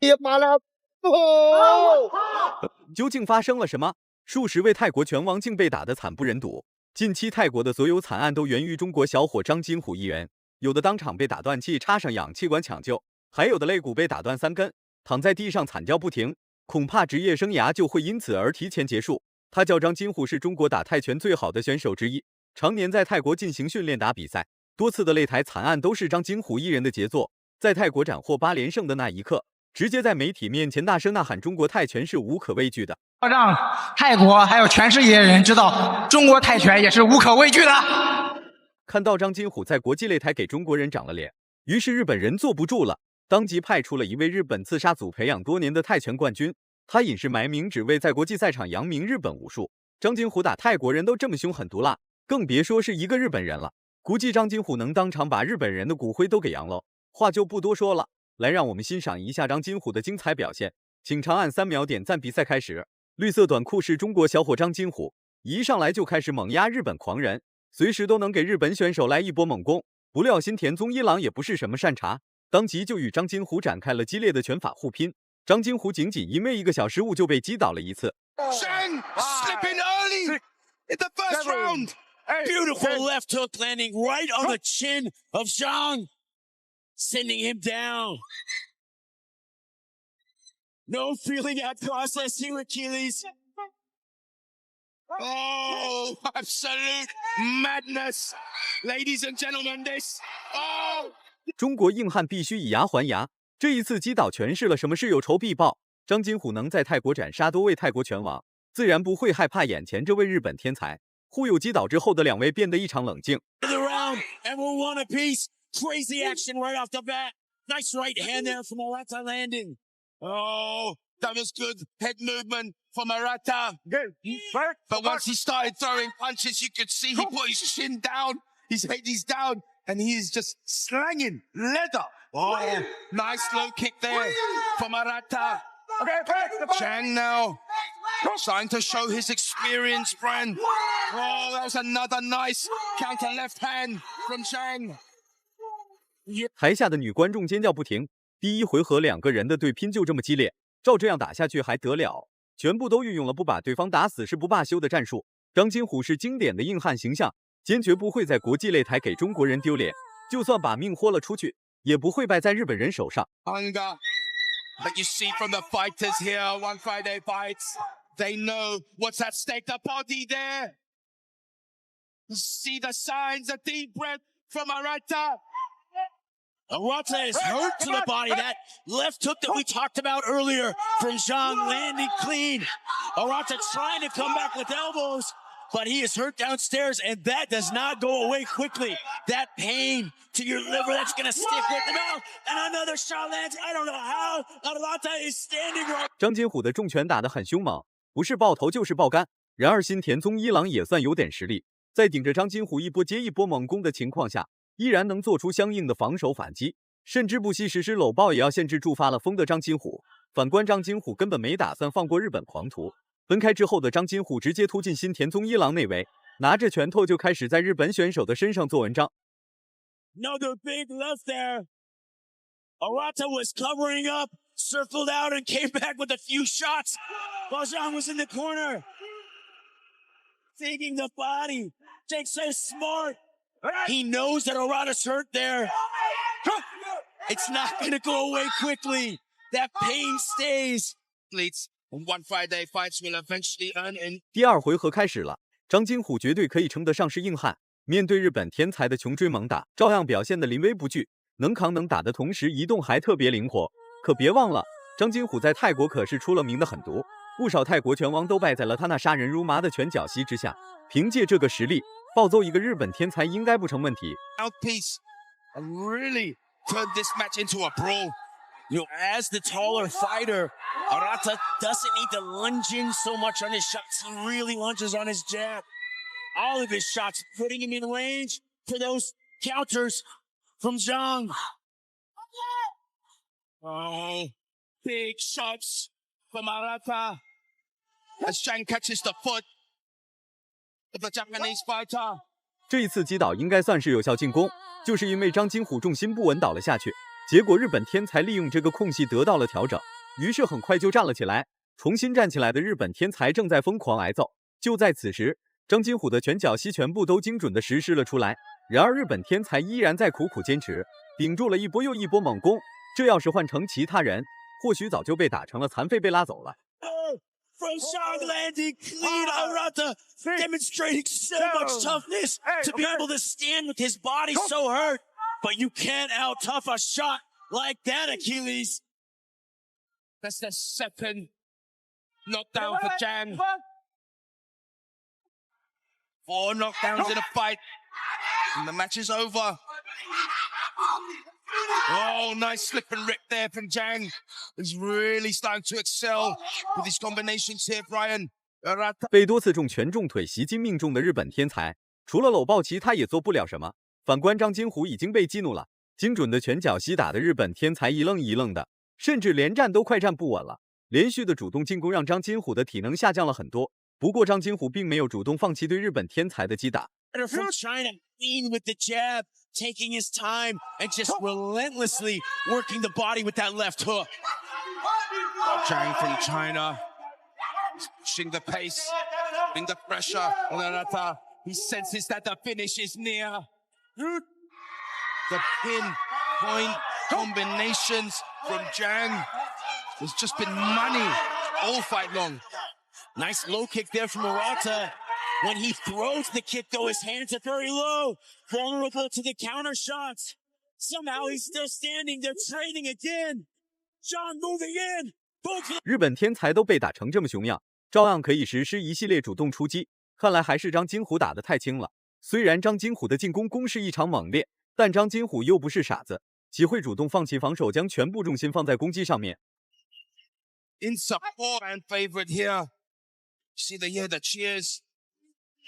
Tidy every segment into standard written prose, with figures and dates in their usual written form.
也罢了。哦，究竟发生了什么？数十位泰国拳王竟被打得惨不忍睹。近期泰国的所有惨案都源于中国小伙张金虎一人，有的当场被打断气，插上氧气管抢救，还有的肋骨被打断3根，躺在地上惨叫不停，恐怕职业生涯就会因此而提前结束。他叫张金虎，是中国打泰拳最好的选手之一，常年在泰国进行训练打比赛，多次的擂台惨案都是张金虎一人的杰作。在泰国斩获8连胜的那一刻，直接在媒体面前大声呐喊：中国泰拳是无可畏惧的。要让泰国还有全世界的人知道，中国泰拳也是无可畏惧的。看到张金虎在国际擂台给中国人长了脸，于是日本人坐不住了，当即派出了一位日本刺杀组培养多年的泰拳冠军，他隐世埋名，只为在国际赛场扬名日本武术。张金虎打泰国人都这么凶狠毒辣，更别说是一个日本人了。估计张金虎能当场把日本人的骨灰都给扬了。话就不多说了，来让我们欣赏一下张金虎的精彩表现。请长按3秒点赞。比赛开始，绿色短裤是中国小伙张金虎，一上来就开始猛压日本狂人，随时都能给日本选手来一波猛攻。不料新田宗一郎也不是什么善茬，当即就与张金虎展开了激烈的拳法互拼。张金虎仅因为1个小失误就被击倒了1次。Shang slipping early in the first round. Beautiful left hook landing right on the chin of Zhang, sending him down. No feeling out process here, Achilles. Oh, absolute madness. Ladies and gentlemen, this. Oh. 中国硬汉必须以牙还牙，这一次击倒诠释了什么是有仇必报。张金虎能在泰国斩杀多位泰国拳王，自然不会害怕眼前这位日本天才。互有击倒之后的2位变得异常冷静。And we're 1 apiece. Crazy action right off the bat. Nice right hand there from Murata landing. Oh, that was good head movement from Murata. Good. But once he started throwing punches, you could see he put his chin down, his head is down, and he's just slanging leather. Oh, nice low kick there from Murata. Zhang now starting to show his experience, friend. Oh, that was another nice counter left hand from Zhang. 台下的女观众尖叫不停。第1回合2个人的对拼就这么激烈，照这样打下去还得了？全部都运用了不把对方打死是不罢休的战术。张金虎是经典的硬汉形象，坚决不会在国际擂台给中国人丢脸，就算把命豁了出去，也不会败在日本人手上。Hunger that you see from the fighters here, One Friday fights. They know what's at stake. The body there. You see the signs of deep breath from Murata. Arata is hurt to the body. That left hook that we talked about earlier from Zhang landing clean. Arata trying to come back with elbows, but he is hurt downstairs, and that does not go away quickly. That pain to your liver, that's going to stick with the mouth. And another shot lands. I don't know how Arata is standing right. 张金虎的重拳打得很凶猛，不是爆头就是爆肝。然而新田宗一郎也算有点实力，在顶着张金虎一波接一波猛攻的情况下，依然能做出相应的防守反击，甚至不惜实施搂抱也要限制住发了疯的张金虎。反观张金虎根本没打算放过日本狂徒，分开之后的张金虎直接突进新田宗一郎内围，拿着拳头就开始在日本选手的身上做文章。Another big left there. Arata was covering up, circled out, and came back with a few shots. While Zhang was in the corner. Digging the body. Jake says smart. He knows that Arata's hurt there. It's not going to go away quickly. That pain stays. One Friday fights will eventually earn in. 第2回合开始了，张金虎绝对可以称得上是硬汉，面对日本天才的穷追猛打，照样表现得临危不惧，能扛能打的同时移动还特别灵活。可别忘了，张金虎在泰国可是出了名的狠毒，不少泰国拳王都败在了他那杀人如麻的拳脚膝之下。凭借这个实力，暴揍一个日本天才应该不成问题。Outpiece and really turned this match into a brawl. You know, as the taller fighter, Arata doesn't need to lunge in so much on his shots. He really lunges on his jab. All of his shots putting him in range for those counters from Zhang. Oh, big shots from Arata as Zhang catches the foot of the Japanese fighter. 这一次击倒应该算是有效进攻，就是因为张金虎重心不稳倒了下去。结果日本天才利用这个空隙得到了调整，于是很快就站了起来。重新站起来的日本天才正在疯狂挨揍。就在此时，张金虎的拳脚膝全部都精准地实施了出来。然而日本天才依然在苦苦坚持，顶住了一波又一波猛攻。这要是换成其他人，或许早就被打成了残废被拉走了。From Zhang landing clean, Arata demonstrating so much toughness to be able to stand with his body so hurt. But you can't out-tough a shot like that, Achilles. That's the second knockdown for Zhang. 4 knockdowns in a fight. And the match is over. Oh, nice slip and rip there from Zhang. He's really starting to excel with his combinations here, Brian. 被多次重拳重腿袭击命中的日本天才，除了搂抱其他也做不了什么。反观张金虎已经被激怒了，精准的拳脚膝打的日本天才一愣一愣的，甚至连站都快站不稳了。连续的主动进攻让张金虎的体能下降了很多。不过张金虎并没有主动放弃对日本天才的击打。From China, lean with the jab, taking his time and just relentlessly working the body with that left hook. Zhang from China, pushing the pace, putting the pressure on Arata. He senses that the finish is near. The pinpoint combinations from Zhang has just been money all fight long. Nice low kick there from Arata. When he throws the kick, though, his hands are very low, vulnerable to the counter shots. Somehow he's still standing. They're trading again. Zhang moving in. 日本天才都被打成这么熊样，照样可以实施一系列主动出击。看来还是张金虎打得太轻了。虽然张金虎的进攻攻势异常猛烈，但张金虎又不是傻子，岂会主动放弃防守，将全部重心放在攻击上面 In support and favorite here. See the cheers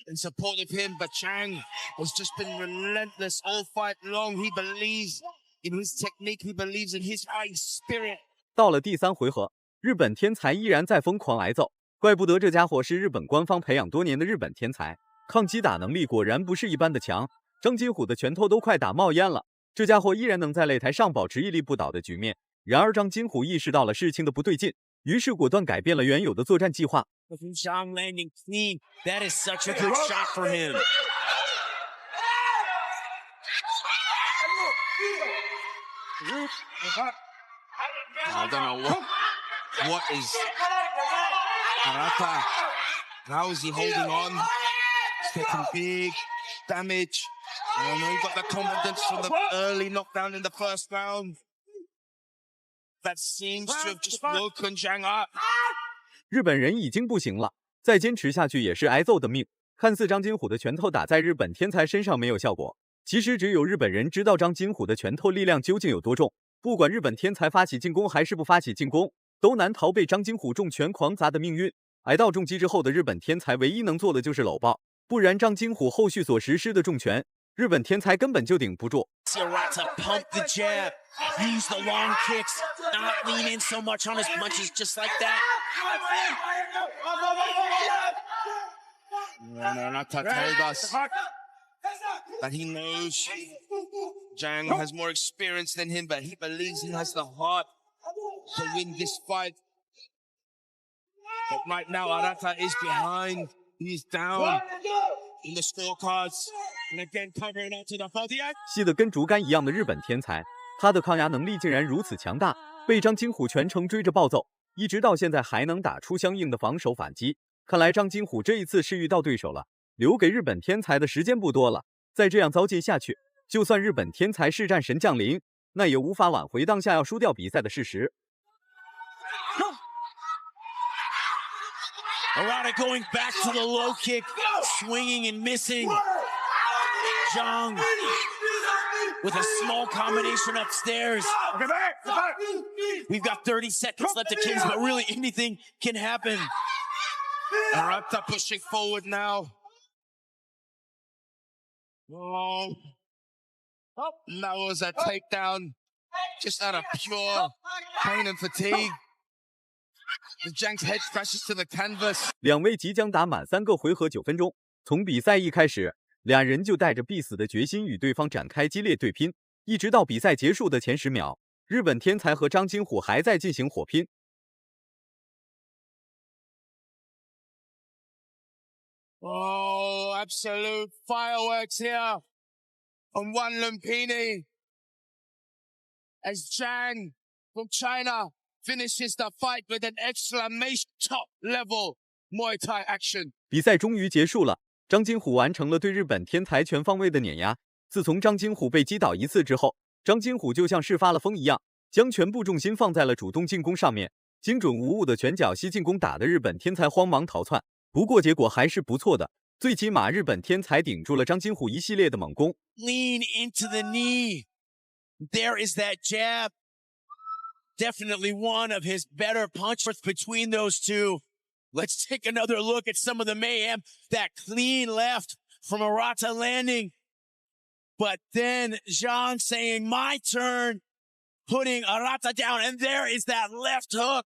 in support of him, but Zhang has just been relentless all fight long. He believes in his technique. He believes in his fighting spirit. 到了第3回合，日本天才依然在疯狂挨揍，怪不得这家伙是日本官方培养多年的日本天才，抗击打能力果然不是一般的强。张金虎的拳头都快打冒烟了，这家伙依然能在擂台上保持屹立不倒的局面。然而张金虎意识到了事情的不对劲，于是果断改变了原有的作战计划。Zhang landing clean. That is such a good shot for him. I don't know what is Arata. How is he holding on? He's taking big damage. I know he got the confidence from the early knockdown in the first round. That seems to have just woken Zhang up. 日本人已经不行了，再坚持下去也是挨揍的命。看似张金虎的拳头打在日本天才身上没有效果，其实只有日本人知道张金虎的拳头力量究竟有多重。不管日本天才发起进攻还是不发起进攻，都难逃被张金虎重拳狂砸的命运。挨到重击之后的日本天才唯一能做的就是搂抱，不然张金虎后续所实施的重拳，日本天才根本就顶不住。Arata pump the jab, use the long kicks, not lean in so much on his punches, just like that. Arata told us that he knows Zhang has more experience than him, but he believes he has the heart to win this fight. But right now, Arata is behind. He's down in the scorecards. And again, covering out to the body. 细得跟竹竿一样的日本天才，他的抗压能力竟然如此强大，被张金虎全程追着暴揍，一直到现在还能打出相应的防守反击。看来张金虎这一次是遇到对手了，留给日本天才的时间不多了。再这样糟践下去，就算日本天才是战神降临，那也无法挽回当下要输掉比赛的事实。Arata going back to the low kick, swinging and missing. Zhang with a small combination upstairs. We've got 30 seconds left, Achilles, but really anything can happen. Arata pushing forward now. Oh, that was a takedown just out of pure pain and fatigue. The Zhang's head crashes to the canvas. 两位即将打满3个回合9分钟，从比赛一开始，俩人就带着必死的决心与对方展开激烈对拼，一直到比赛结束的前10秒，日本天才和张金虎还在进行火拼。Oh, absolute fireworks here on One Lumpini as Zhang from China finishes the fight with an exclamation top level Muay Thai action. 比赛终于结束了，张金虎完成了对日本天才全方位的碾压。自从张金虎被击倒一次之后，张金虎就像是发了疯一样，将全部重心放在了主动进攻上面，精准无误的拳脚膝进攻打得日本天才慌忙逃窜。不过结果还是不错的，最起码日本天才顶住了张金虎一系列的猛攻。Lean into the knee. There is that jab. Definitely one of his better punches between those two. Let's take another look at some of the mayhem. That clean left from Arata landing. But then Zhang saying, my turn, putting Arata down. And there is that left hook.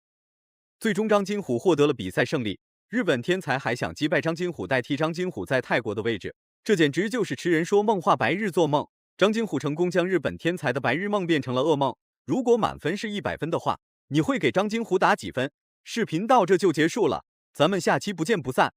最终张金虎获得了比赛胜利。日本天才还想击败张金虎，代替张金虎在泰国的位置，这简直就是痴人说梦话，白日做梦。张金虎成功将日本天才的白日梦变成了噩梦。如果满分是100分的话，你会给张金虎打几分？视频到这就结束了，咱们下期不见不散。